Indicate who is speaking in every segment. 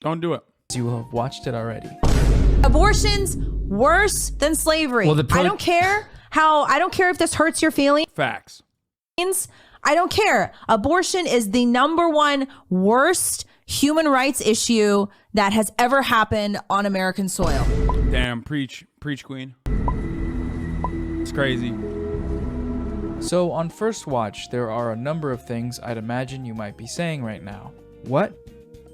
Speaker 1: Don't do it.
Speaker 2: You will have watched it already.
Speaker 3: Abortion's worse than slavery.
Speaker 2: Well,
Speaker 3: I don't care if this hurts your feelings.
Speaker 1: Facts.
Speaker 3: I don't care. Abortion is the #1 worst human rights issue that has ever happened on American soil.
Speaker 1: Damn, preach, queen. It's crazy.
Speaker 2: So on first watch, there are a number of things I'd imagine you might be saying right now. What?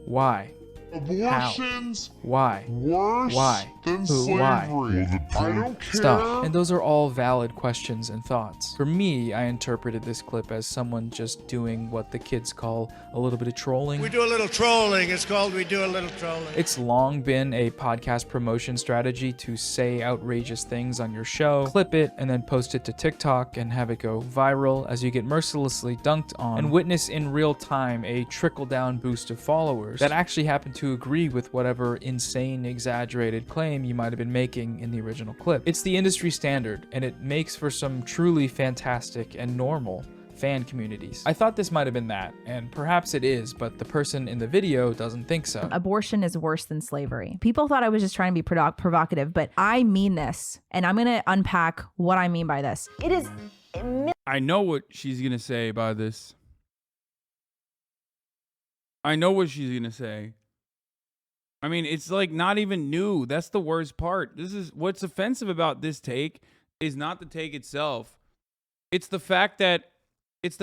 Speaker 2: Why?
Speaker 4: Abortion's
Speaker 2: how? Why?
Speaker 4: Worse
Speaker 2: Why?
Speaker 4: than
Speaker 2: Who?
Speaker 4: slavery.
Speaker 2: Why?
Speaker 4: I don't care.
Speaker 2: Stop. And those are all valid questions and thoughts. For me, I interpreted this clip as someone just doing what the kids call a little bit of trolling.
Speaker 5: We do a little trolling. It's called We Do a Little Trolling.
Speaker 2: It's long been a podcast promotion strategy to say outrageous things on your show, clip it, and then post it to TikTok and have it go viral as you get mercilessly dunked on and witness in real time a trickle-down boost of followers that actually happen to agree with whatever insane, exaggerated claim you might have been making in the original clip. It's the industry standard, and it makes for some truly fantastic and normal fan communities. I thought this might have been that, and perhaps it is, but the person in the video doesn't think so.
Speaker 3: Abortion is worse than slavery. People thought I was just trying to be provocative, but I mean this, and I'm going to unpack what I mean by this. It is...
Speaker 1: I know what she's going to say by this. I know what she's going to say. I mean, it's like not even new. That's the worst part. This is what's offensive about this take is not the take itself. It's the fact that it's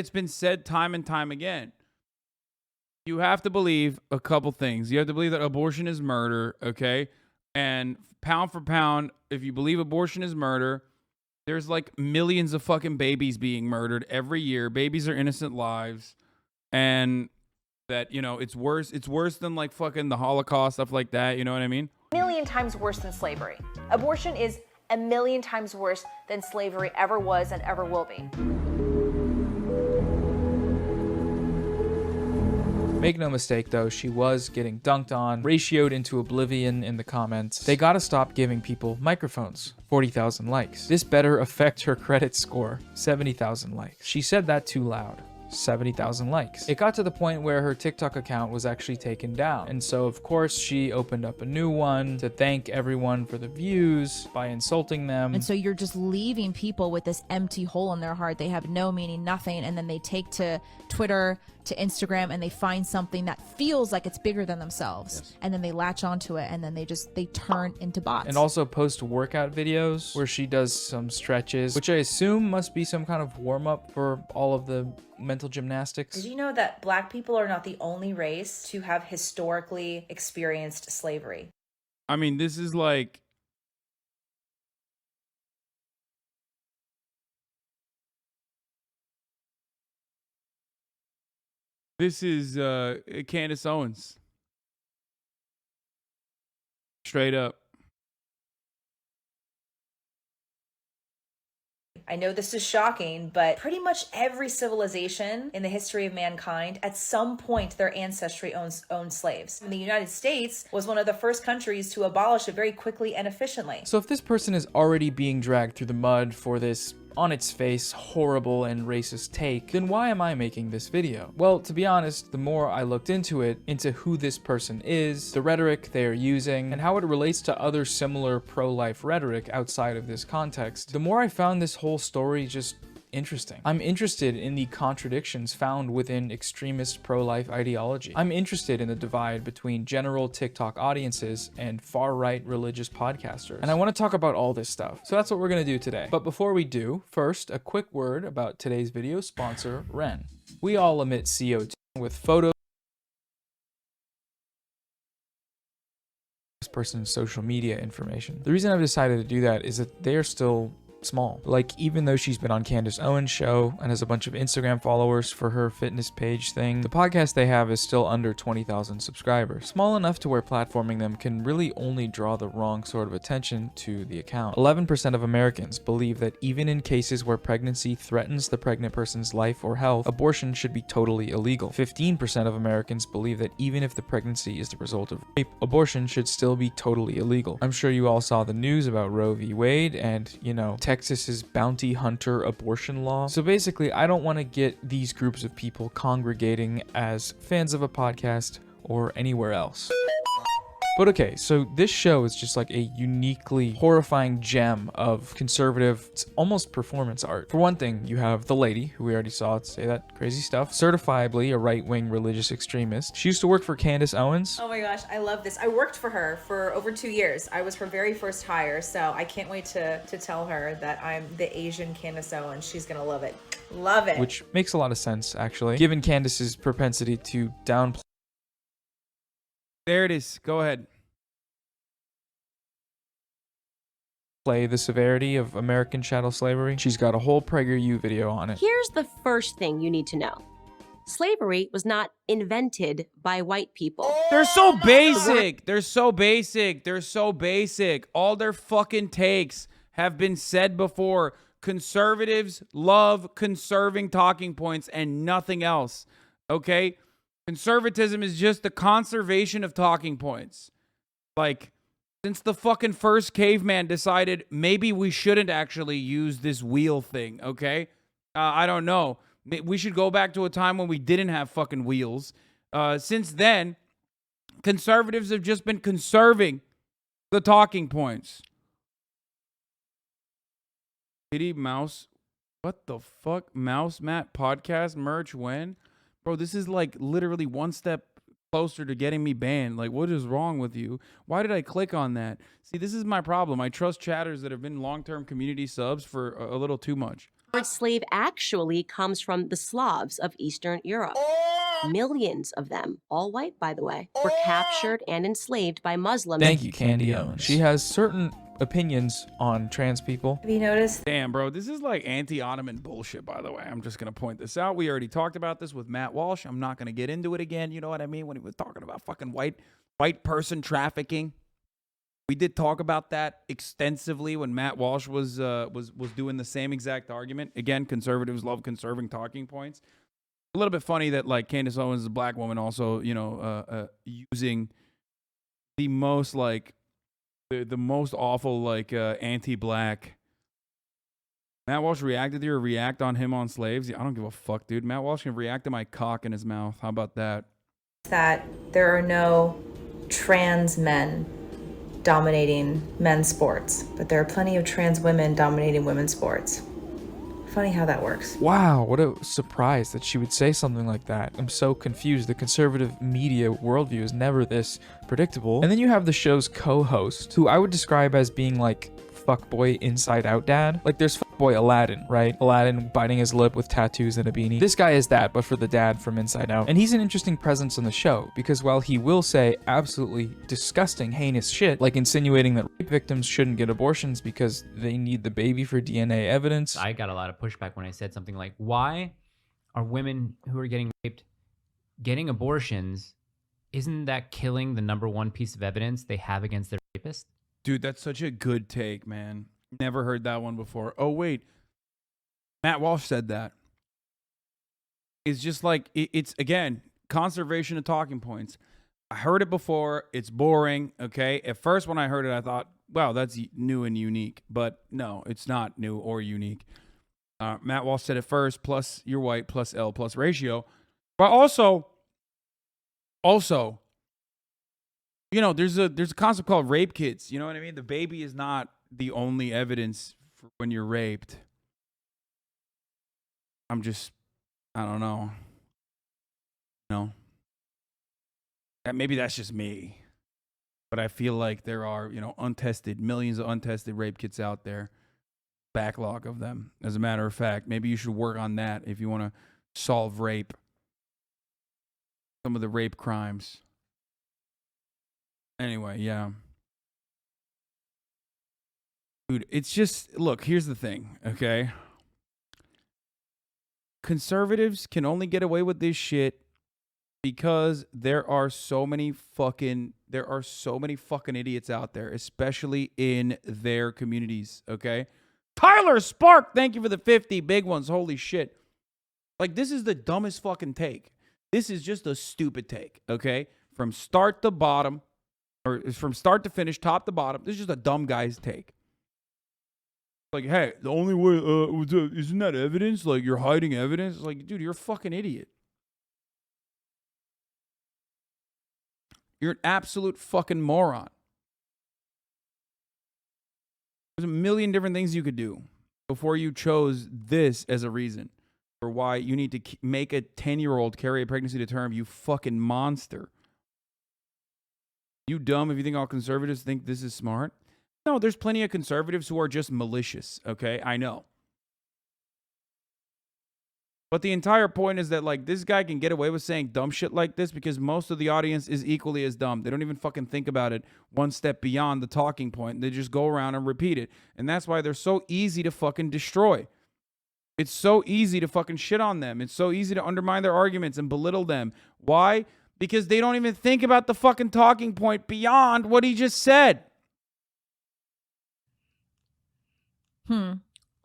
Speaker 1: been said time and time again. You have to believe a couple things. You have to believe that abortion is murder, okay? And pound for pound, if you believe abortion is murder, there's like millions of fucking babies being murdered every year. Babies are innocent lives. And that, you know, it's worse than like fucking the Holocaust, stuff like that, you know what I mean?
Speaker 6: A million times worse than slavery. Abortion is a million times worse than slavery ever was and ever will be.
Speaker 2: Make no mistake though, she was getting dunked on, ratioed into oblivion in the comments. They gotta stop giving people microphones. 40,000 likes. This better affect her credit score. 70,000 likes. She said that too loud. 70,000 likes. It got to the point where her TikTok account was actually taken down. And so of course she opened up a new one to thank everyone for the views by insulting them.
Speaker 3: And so you're just leaving people with this empty hole in their heart. They have no meaning, nothing. And then they take to Twitter, to Instagram, and they find something that feels like it's bigger than themselves. Yes. And then they latch onto it, and then they turn into bots.
Speaker 2: And also post workout videos where she does some stretches, which I assume must be some kind of warm-up for all of the mental gymnastics.
Speaker 6: Did you know that Black people are not the only race to have historically experienced slavery?
Speaker 1: I mean, this is like... This is Candace Owens. Straight up.
Speaker 6: I know this is shocking, but pretty much every civilization in the history of mankind, at some point, their ancestry owned slaves. And the United States was one of the first countries to abolish it very quickly and efficiently.
Speaker 2: So if this person is already being dragged through the mud for this on its face horrible and racist take, then why am I making this video? Well, to be honest, the more I looked into it, into who this person is, the rhetoric they are using, and how it relates to other similar pro-life rhetoric outside of this context, the more I found this whole story just interesting. I'm interested in the contradictions found within extremist pro-life ideology. I'm interested in the divide between general TikTok audiences and far-right religious podcasters. And I want to talk about all this stuff. So that's what we're going to do today. But before we do, first, a quick word about today's video sponsor, Ren. We all emit CO2 with photos of this person's social media information. The reason I've decided to do that is that they are still small. Like, even though she's been on Candace Owens' show and has a bunch of Instagram followers for her fitness page thing, the podcast they have is still under 20,000 subscribers. Small enough to where platforming them can really only draw the wrong sort of attention to the account. 11% of Americans believe that even in cases where pregnancy threatens the pregnant person's life or health, abortion should be totally illegal. 15% of Americans believe that even if the pregnancy is the result of rape, abortion should still be totally illegal. I'm sure you all saw the news about Roe v. Wade and, you know, Texas's bounty hunter abortion law. So basically, I don't want to get these groups of people congregating as fans of a podcast or anywhere else. But okay, so this show is just like a uniquely horrifying gem of conservative, it's almost performance art. For one thing, you have the lady, who we already saw say that crazy stuff, certifiably a right-wing religious extremist. She used to work for Candace Owens.
Speaker 6: Oh my gosh, I love this. I worked for her for over 2 years. I was her very first hire, so I can't wait to tell her that I'm the Asian Candace Owens. She's gonna love it. Love it.
Speaker 2: Which makes a lot of sense, actually, given Candace's propensity to downplay
Speaker 1: There it is. Go ahead.
Speaker 2: the severity of American chattel slavery. She's got a whole PragerU video on it.
Speaker 7: Here's the first thing you need to know. Slavery was not invented by white people.
Speaker 1: They're so basic. They're so basic. They're so basic. All their fucking takes have been said before. Conservatives love conserving talking points and nothing else. Okay? Conservatism is just the conservation of talking points. Like, since the fucking first caveman decided maybe we shouldn't actually use this wheel thing, okay? I don't know. We should go back to a time when we didn't have fucking wheels. Since then, conservatives have just been conserving the talking points. Kitty Mouse. What the fuck? Mouse Matt podcast merch when? Bro, this is like literally one step closer to getting me banned. Like, what is wrong with you? Why did I click on that? See, this is my problem. I trust chatters that have been long-term community subs for a little too much.
Speaker 7: The word slave actually comes from the Slavs of Eastern Europe. Millions of them, all white by the way, were captured and enslaved by Muslims.
Speaker 2: Thank you, Candy Owens. She has certain opinions on trans people.
Speaker 6: Have you noticed?
Speaker 1: Damn, bro, this is like anti-Ottoman bullshit, by the way. I'm just going to point this out. We already talked about this with Matt Walsh. I'm not going to get into it again. You know what I mean? When he was talking about fucking white person trafficking. We did talk about that extensively when Matt Walsh was doing the same exact argument. Again, conservatives love conserving talking points. A little bit funny that like Candace Owens is a black woman also, you know, using the most like the most awful like anti-black. Matt Walsh reacted to your react on him on slaves. Yeah, I don't give a fuck, dude. Matt Walsh can react to my cock in his mouth. How about that?
Speaker 6: That there are no trans men dominating men's sports, but there are plenty of trans women dominating women's sports. Funny how that works.
Speaker 2: Wow, what a surprise that she would say something like that. I'm so confused. The conservative media worldview is never this predictable. And then you have the show's co-host, who I would describe as being like fuckboy inside out dad. Like there's fuckboy Aladdin, right? Aladdin biting his lip with tattoos and a beanie. This guy is that, but for the dad from Inside Out. And he's an interesting presence on the show, because while he will say absolutely disgusting, heinous shit, like insinuating that rape victims shouldn't get abortions because they need the baby for DNA evidence.
Speaker 8: I got a lot of pushback when I said something like, why are women who are getting raped getting abortions? Isn't that killing the number one piece of evidence they have against their rapist?
Speaker 1: Dude, that's such a good take, man. Never heard that one before. Oh, wait. Matt Walsh said that. It's just like, it's, again, conservation of talking points. I heard it before. It's boring, okay? At first, when I heard it, I thought, wow, that's new and unique. But no, it's not new or unique. Matt Walsh said it first, plus you're white, plus L, plus ratio. But also, you know, there's a concept called rape kits. You know what I mean? The baby is not the only evidence for when you're raped. I don't know. No. Maybe that's just me. But I feel like there are, you know, millions of untested rape kits out there. Backlog of them. As a matter of fact, maybe you should work on that if you want to solve rape. Some of the rape crimes. Anyway, yeah. Dude, it's just, look, here's the thing, okay? Conservatives can only get away with this shit because there are so many fucking idiots out there, especially in their communities, okay? Tyler Spark, thank you for the 50 big ones. Holy shit. Like, this is the dumbest fucking take. This is just a stupid take, okay? From start to bottom, or from start to finish, top to bottom. This is just a dumb guy's take. Like, hey, the only way, isn't that evidence? Like, you're hiding evidence? It's like, dude, you're a fucking idiot. You're an absolute fucking moron. There's a million different things you could do before you chose this as a reason for why you need to make a 10-year-old carry a pregnancy to term, you fucking monster. You dumb if you think all conservatives think this is smart. No, there's plenty of conservatives who are just malicious, okay? I know. But the entire point is that, like, this guy can get away with saying dumb shit like this because most of the audience is equally as dumb. They don't even fucking think about it one step beyond the talking point. They just go around and repeat it. And that's why they're so easy to fucking destroy. It's so easy to fucking shit on them. It's so easy to undermine their arguments and belittle them. Why? Because they don't even think about the fucking talking point beyond what he just said.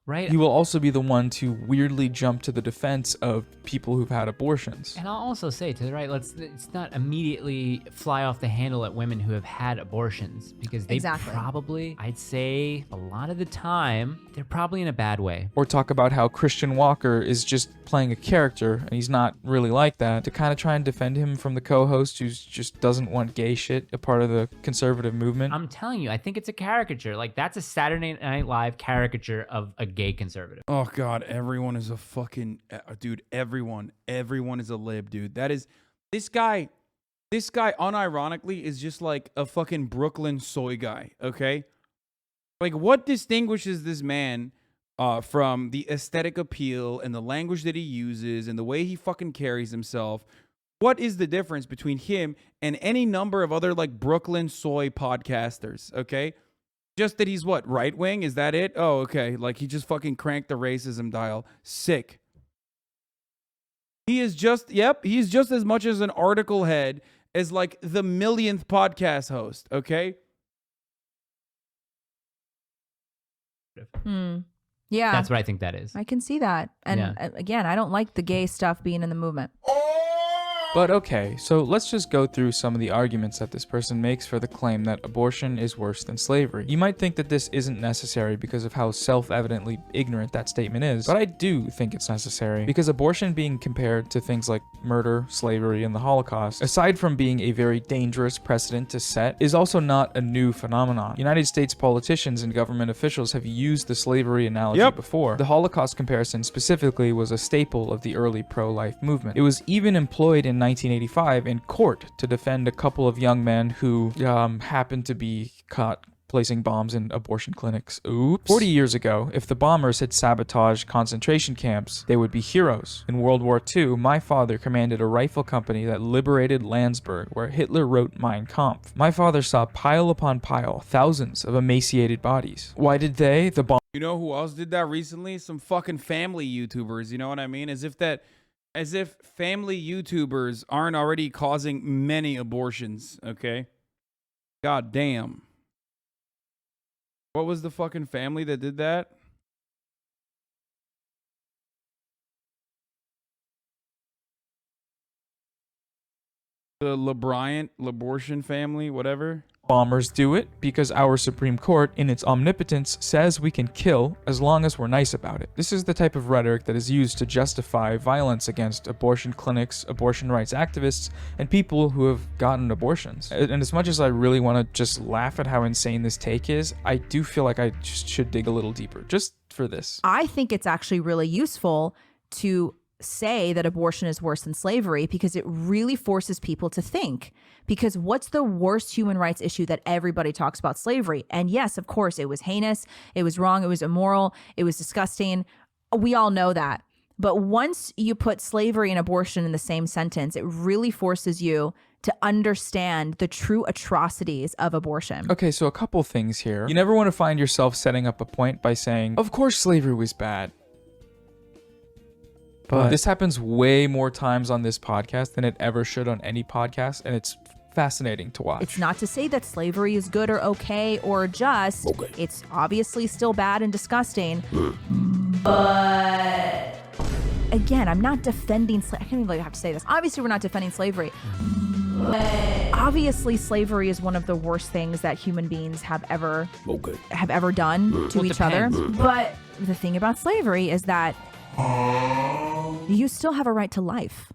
Speaker 8: Right?
Speaker 2: He will also be the one to weirdly jump to the defense of people who've had abortions.
Speaker 8: And I'll also say to the right, let's not immediately fly off the handle at women who have had abortions, because they probably, I'd say a lot of the time, they're probably in a bad way.
Speaker 2: Or talk about how Christian Walker is just playing a character and he's not really like that, to kind of try and defend him from the co-host who just doesn't want gay shit a part of the conservative movement.
Speaker 8: I'm telling you, I think it's a caricature. Like, that's a Saturday Night Live caricature of a gay conservative.
Speaker 1: Oh God, everyone is a fucking dude. Everyone is a lib, dude. That is this guy unironically is just like a fucking Brooklyn soy guy. Okay, like what distinguishes this man from the aesthetic appeal and the language that he uses and the way he fucking carries himself? What is the difference between him and any number of other like Brooklyn soy podcasters? Okay. Just that he's what, right wing? Is that it? Oh, okay. Like he just fucking cranked the racism dial. Sick. He is just, he's just as much as an article head as like the millionth podcast host, okay?
Speaker 3: Yeah.
Speaker 8: That's what I think that is.
Speaker 3: I can see that. And again, I don't like the gay stuff being in the movement.
Speaker 2: But okay, so let's just go through some of the arguments that this person makes for the claim that abortion is worse than slavery. You might think that this isn't necessary because of how self-evidently ignorant that statement is, but I do think it's necessary because abortion being compared to things like murder, slavery, and the Holocaust, aside from being a very dangerous precedent to set, is also not a new phenomenon. United States politicians and government officials have used the slavery analogy before. The Holocaust comparison specifically was a staple of the early pro-life movement. It was even employed in 1985 in court to defend a couple of young men who happened to be caught placing bombs in abortion clinics. Oops. 40 years ago, if the bombers had sabotaged concentration camps, they would be heroes. In World War II, my father commanded a rifle company that liberated Landsberg, where Hitler wrote Mein Kampf. My father saw pile upon pile, thousands of emaciated bodies. Why did the bomb?
Speaker 1: You know who else did that recently? Some fucking family YouTubers, you know what I mean? As if family YouTubers aren't already causing many abortions, okay? God damn. What was the fucking family that did that? The LeBriant family, whatever.
Speaker 2: Bombers do it because our Supreme Court, in its omnipotence, says we can kill as long as we're nice about it. This is the type of rhetoric that is used to justify violence against abortion clinics, abortion rights activists, and people who have gotten abortions. And as much as I really want to just laugh at how insane this take is, I do feel like I just should dig a little deeper, just for this.
Speaker 3: I think it's actually really useful to say that abortion is worse than slavery because it really forces people to think. Because what's the worst human rights issue that everybody talks about? Slavery. And yes, of course, it was heinous, it was wrong, it was immoral, it was disgusting. We all know that. But once you put slavery and abortion in the same sentence, it really forces you to understand the true atrocities of abortion.
Speaker 2: Okay, so a couple things here. You never want to find yourself setting up a point by saying, of course slavery was bad. But this happens way more times on this podcast than it ever should on any podcast, and it's fascinating to watch.
Speaker 3: It's not to say that slavery is good or okay or just. Okay. It's obviously still bad and disgusting. But again, I'm not defending I can't even believe I have to say this. Obviously, we're not defending slavery. But obviously, slavery is one of the worst things that human beings have ever done to each other. But the thing about slavery is that you still have a right to life.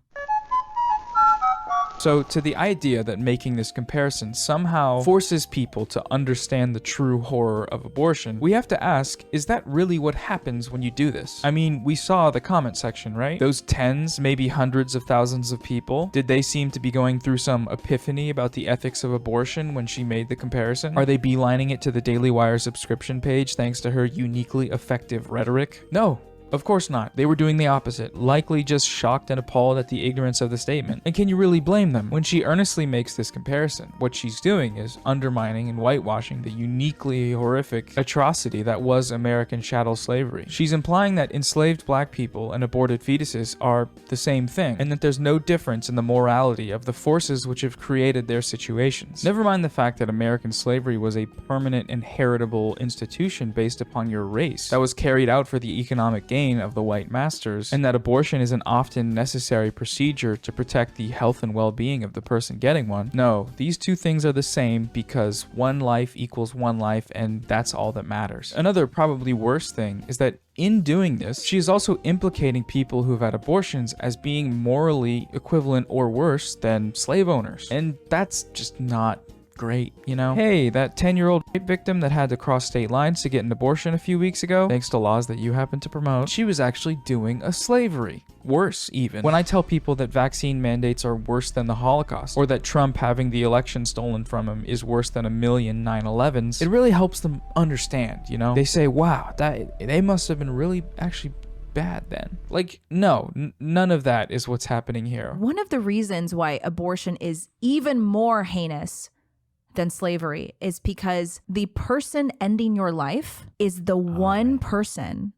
Speaker 2: So to the idea that making this comparison somehow forces people to understand the true horror of abortion, we have to ask, is that really what happens when you do this? I mean, we saw the comment section, right? Those tens, maybe hundreds of thousands of people, did they seem to be going through some epiphany about the ethics of abortion when she made the comparison? Are they beelining it to the Daily Wire subscription page thanks to her uniquely effective rhetoric? No. Of course not. They were doing the opposite, likely just shocked and appalled at the ignorance of the statement. And can you really blame them? When she earnestly makes this comparison, what she's doing is undermining and whitewashing the uniquely horrific atrocity that was American chattel slavery. She's implying that enslaved black people and aborted fetuses are the same thing, and that there's no difference in the morality of the forces which have created their situations. Never mind the fact that American slavery was a permanent and heritable institution based upon your race that was carried out for the economic gain of the white masters, and that abortion is an often necessary procedure to protect the health and well-being of the person getting one. No, these two things are the same because one life equals one life, and that's all that matters. Another probably worse thing is that in doing this, she is also implicating people who've had abortions as being morally equivalent or worse than slave owners, and that's just not great, you know? Hey, that 10-year-old rape victim that had to cross state lines to get an abortion a few weeks ago, thanks to laws that you happen to promote, she was actually doing a slavery. Worse, even. When I tell people that vaccine mandates are worse than the Holocaust, or that Trump having the election stolen from him is worse than a million 9/11s, it really helps them understand, you know? They say, wow, they must have been really actually bad then. Like, no, none of that is what's happening here.
Speaker 3: One of the reasons why abortion is even more heinous than slavery is because the person ending your life is the one person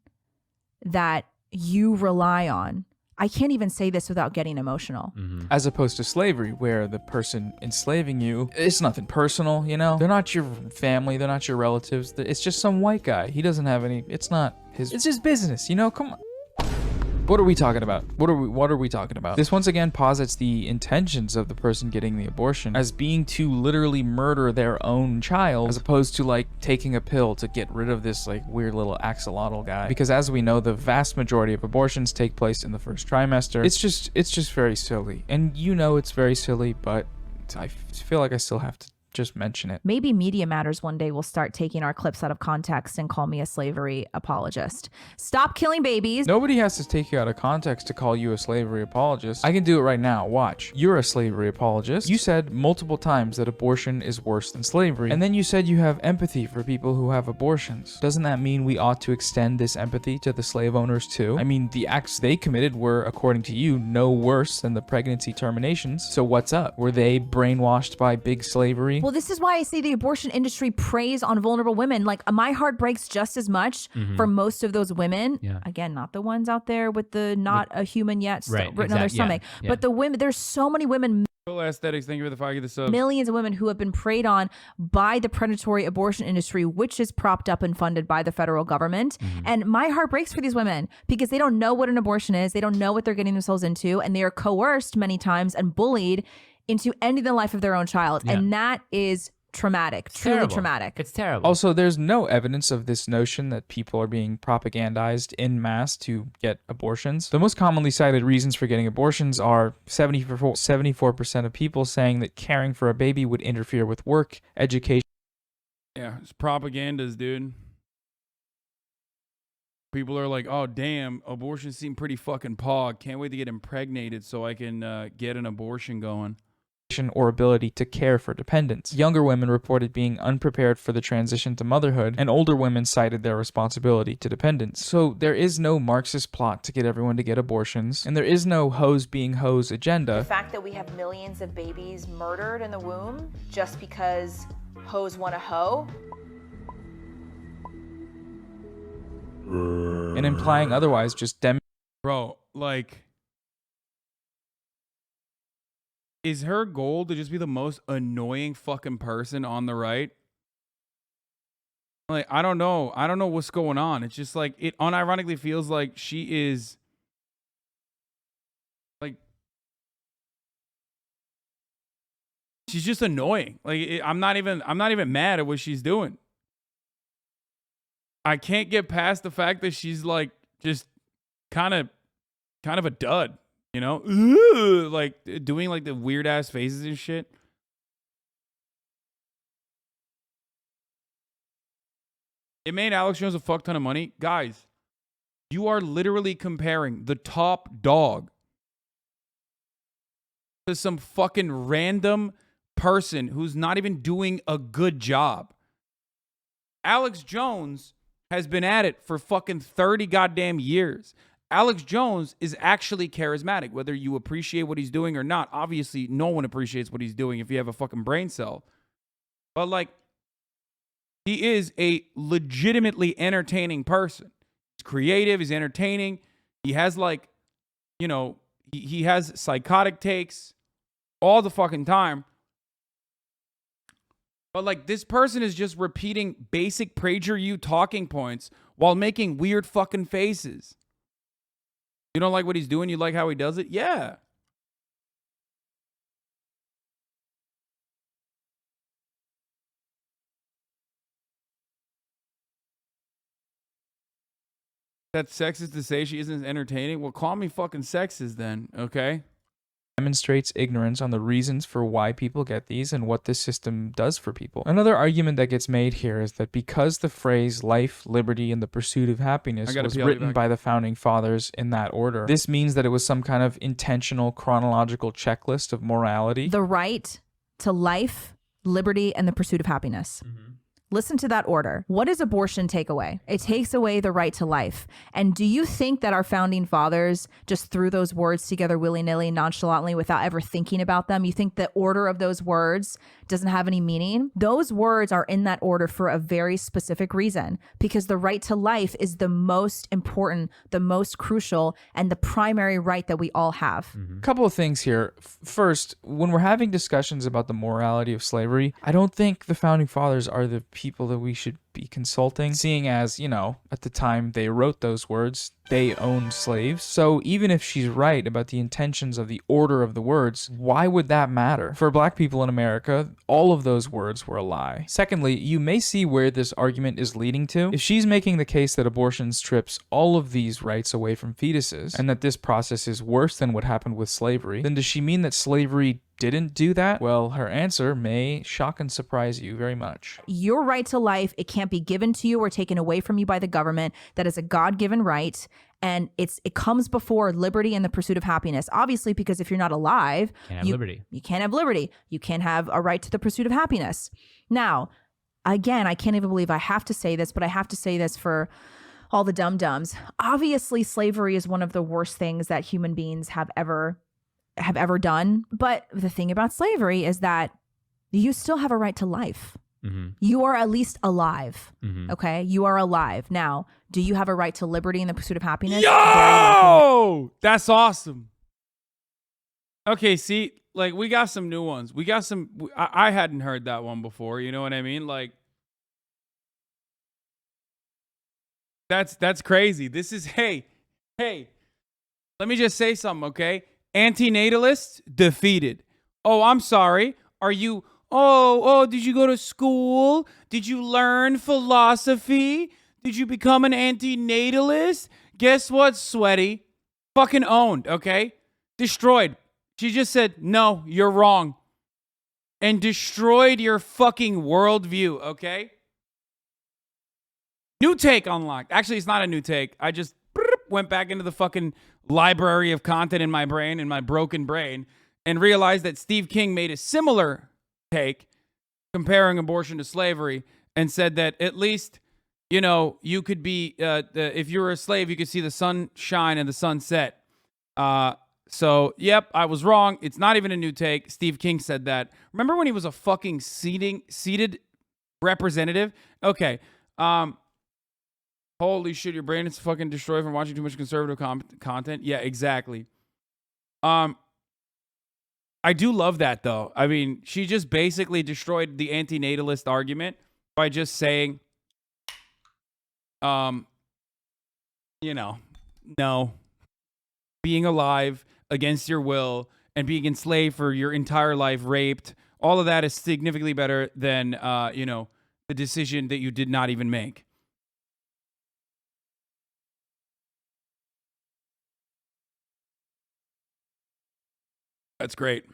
Speaker 3: that you rely on. I can't even say this without getting emotional.
Speaker 2: As opposed to slavery, where the person enslaving you, it's nothing personal, you know? They're not your family, they're not your relatives. It's just some white guy. He doesn't have any, it's not his, it's his business, you know? Come on. What are we talking about? What are we talking about? This once again posits the intentions of the person getting the abortion as being to literally murder their own child, as opposed to like taking a pill to get rid of this like weird little axolotl guy. Because as we know, the vast majority of abortions take place in the first trimester. It's just very silly. And you know it's very silly, but I feel like I still have to just mention it.
Speaker 3: Maybe Media Matters one day will start taking our clips out of context and call me a slavery apologist. Stop killing babies.
Speaker 2: Nobody has to take you out of context to call you a slavery apologist. I can do it right now. Watch. You're a slavery apologist. You said multiple times that abortion is worse than slavery. And then you said you have empathy for people who have abortions. Doesn't that mean we ought to extend this empathy to the slave owners too? I mean, the acts they committed were, according to you, no worse than the pregnancy terminations. So what's up? Were they brainwashed by big slavery?
Speaker 3: Well, this is why I say the abortion industry preys on vulnerable women. Like, my heart breaks just as much for most of those women.
Speaker 8: Yeah.
Speaker 3: Again, not the ones out there with the not a human yet
Speaker 8: Right,
Speaker 3: written on their stomach.
Speaker 8: yeah.
Speaker 3: But the women, there's so many women,
Speaker 1: Full aesthetics. Thank you for the 5 of the subs.
Speaker 3: millions of women who have been preyed on by the predatory abortion industry, which is propped up and funded by the federal government. And my heart breaks for these women because they don't know what an abortion is. They don't know what they're getting themselves into. And they are coerced many times and bullied into ending the life of their own child.
Speaker 8: Yeah.
Speaker 3: And that is traumatic, truly
Speaker 8: Terrible.
Speaker 3: traumatic.
Speaker 8: It's terrible.
Speaker 2: Also, there's no evidence of this notion that people are being propagandized en masse to get abortions. The most commonly cited reasons for getting abortions are 74% of people saying that caring for a baby would interfere with work, education.
Speaker 1: Yeah, it's propagandas, dude. People are like, oh, damn, abortions seem pretty fucking pog. Can't wait to get impregnated so I can get an abortion going.
Speaker 2: Or ability to care for dependents. Younger women reported being unprepared for the transition to motherhood, and older women cited their responsibility to dependents. So there is no Marxist plot to get everyone to get abortions, and there is no hoes being hoes agenda.
Speaker 6: The fact that we have millions of babies murdered in the womb just because hoes want to hoe.
Speaker 2: And implying otherwise just
Speaker 1: Bro, like, is her goal to just be the most annoying fucking person on the right? Like, I don't know. I don't know what's going on. It's just like, it unironically feels like she is like, she's just annoying. Like, I'm not even mad at what she's doing. I can't get past the fact that she's like just kind of a dud. You know, "Ugh," like doing like the weird ass faces and shit. It made Alex Jones a fuck ton of money. Guys, you are literally comparing the top dog to some fucking random person who's not even doing a good job. Alex Jones has been at it for fucking 30 goddamn years. Alex Jones is actually charismatic, whether you appreciate what he's doing or not. Obviously, no one appreciates what he's doing if you have a fucking brain cell. But, like, he is a legitimately entertaining person. He's creative, he's entertaining. He has, like, you know, he has psychotic takes all the fucking time. But, like, this person is just repeating basic PragerU talking points while making weird fucking faces. You don't like what he's doing? You like how he does it? Yeah. That's sexist to say she isn't entertaining? Well, call me fucking sexist then, okay?
Speaker 2: Demonstrates ignorance on the reasons for why people get these and what this system does for people. Another argument that gets made here is that because the phrase life, liberty, and the pursuit of happiness was written by the founding fathers in that order, this means that it was some kind of intentional chronological checklist of morality.
Speaker 3: The right to life, liberty, and the pursuit of happiness. Listen to that order. What does abortion take away? It takes away the right to life. And do you think that our founding fathers just threw those words together willy-nilly, nonchalantly, without ever thinking about them? You think the order of those words doesn't have any meaning? Those words are in that order for a very specific reason, because the right to life is the most important, the most crucial, and the primary right that we all have.
Speaker 2: A couple of things here. First, when we're having discussions about the morality of slavery, I don't think the founding fathers are the people that we should be consulting, seeing as, you know, at the time they wrote those words, they owned slaves. So even if she's right about the intentions of the order of the words, why would that matter? For black people in America, all of those words were a lie. Secondly, you may see where this argument is leading to. If she's making the case that abortion strips all of these rights away from fetuses, and that this process is worse than what happened with slavery, then does she mean that slavery didn't do that? Well, her answer may shock and surprise you very much.
Speaker 3: Your right to life, it can't be given to you or taken away from you by the government. That is a God-given right. And it comes before liberty and the pursuit of happiness. Obviously, because if you're not alive,
Speaker 8: liberty.
Speaker 3: You can't have liberty. You can't have a right to the pursuit of happiness. Now, again, I can't even believe I have to say this, but I have to say this for all the dum-dums. Obviously, slavery is one of the worst things that human beings have ever done. But the thing about slavery is that you still have a right to life. You are at least alive. Okay? You are alive. Now, do you have a right to liberty and the pursuit of happiness?
Speaker 1: Yo! That's awesome. Okay, see, like, we got some new ones. We got some, I hadn't heard that one before. You know what I mean? Like, that's crazy. This is, hey, let me just say something, okay? Antinatalists defeated. Oh, I'm sorry. Are you, did you go to school? Did you learn philosophy? Did you become an antinatalist? Guess what, sweaty? Fucking owned, okay? Destroyed. She just said, no, you're wrong. And destroyed your fucking worldview, okay? New take unlocked. Actually, it's not a new take. I just went back into the fucking library of content in my brain, in my broken brain, and realized that Steve King made a similar take comparing abortion to slavery and said that at least, you know, you could be, if you were a slave, you could see the sun shine and the sun set. So, yep, I was wrong. It's not even a new take. Steve King said that. Remember when he was a fucking seated representative? Okay. Holy shit, your brain is fucking destroyed from watching too much conservative content. Yeah, exactly. I do love that, though. I mean, she just basically destroyed the antinatalist argument by just saying, you know, no. Being alive against your will and being enslaved for your entire life, raped, all of that is significantly better than, you know, the decision that you did not even make. That's great.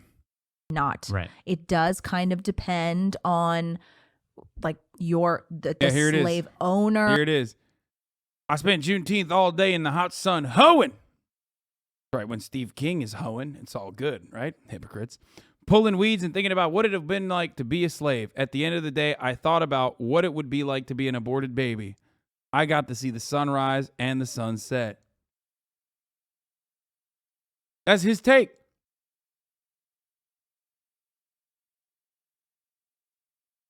Speaker 3: Not.
Speaker 8: Right.
Speaker 3: It does kind of depend on like the
Speaker 1: Here it is.
Speaker 3: slave owner.
Speaker 1: Here it is. I spent Juneteenth all day in the hot sun hoeing. Right, when Steve King is hoeing, it's all good, right? Hypocrites. Pulling weeds and thinking about what it would have been like to be a slave. At the end of the day, I thought about what it would be like to be an aborted baby. I got to see the sunrise and the sunset. That's his take.